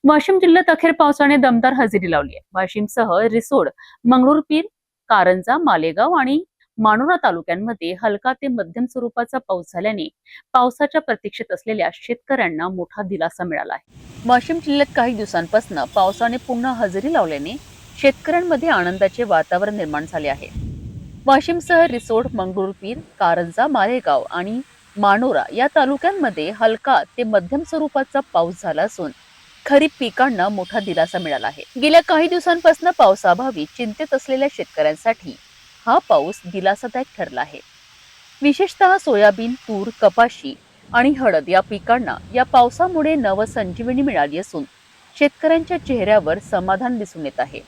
वाशिम जिल्ह्यात अखेर पावसाने दमदार हजेरी लावली आहे। वाशिमसह रिसोड, मंगरुळपीर, कारंजा, मालेगाव आणि मानोरा तालुक्यांमध्ये हलका ते मध्यम स्वरूपाचा पाऊस झाल्याने पावसाच्या प्रतीक्षेत असलेल्या शेतकऱ्यांना मोठा दिलासा मिळाला आहे। वाशिम जिल्ह्यात काही दिवसांपासून पावसाने पुन्हा हजेरी लावल्याने शेतकऱ्यांमध्ये आनंदाचे वातावरण निर्माण झाले आहे। वाशिमसह रिसोड, मंगरुळपीर, कारंजा, मालेगाव आणि मानोरा या तालुक्यांमध्ये हलका ते मध्यम स्वरूपाचा पाऊस झाला असून खरीप पिकांना मोठा दिलासा मिळाला आहे। गेल्या काही दिवसांपासून पावसाअभावी चिंतेत असलेल्या शेतकऱ्यांसाठी हा पाऊस दिलासादायक ठरला आहे। विशेषतः सोयाबीन, तूर, कपाशी आणि हळद या पिकांना या पावसामुळे नवसंजीवनी मिळाली असून शेतकऱ्यांच्या चेहऱ्यावर समाधान दिसून येत आहे।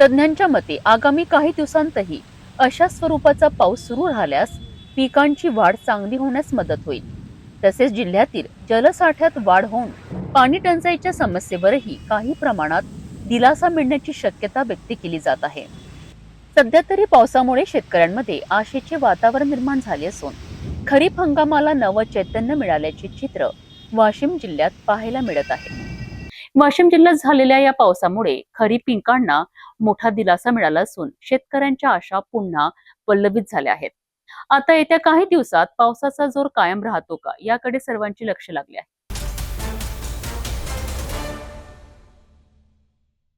तज्ञांच्या मते आगामी काही दिवसांतही अशा स्वरूपाचा पाऊस सुरू राहिल्यास पिकांची वाढ चांगली होण्यास मदत होईल। तसेच जिल्ह्यातील जलसाठ्यात वाढ होऊन पाणी टंचाईच्या समस्येवरही काही प्रमाणात दिलासा मिळण्याची शक्यता व्यक्त केली जात आहे। सध्या तरी पावसामुळे शेतकऱ्यांमध्ये आशेचे वातावरण निर्माण झाले असून खरीप हंगामाला नवं चैतन्य मिळाल्याचे चित्र वाशिम जिल्ह्यात पाहायला मिळत आहे। वाशिम जिल्ह्यात झालेल्या या पावसामुळे खरीप पिकांना मोठा दिलासा मिळाला असून शेतकऱ्यांच्या आशा पुन्हा पल्लवित झाल्या आहेत। आता येत्या काही दिवसात पावसाचा जोर कायम राहतो का याकडे सर्वांचे लक्ष लागले आहे।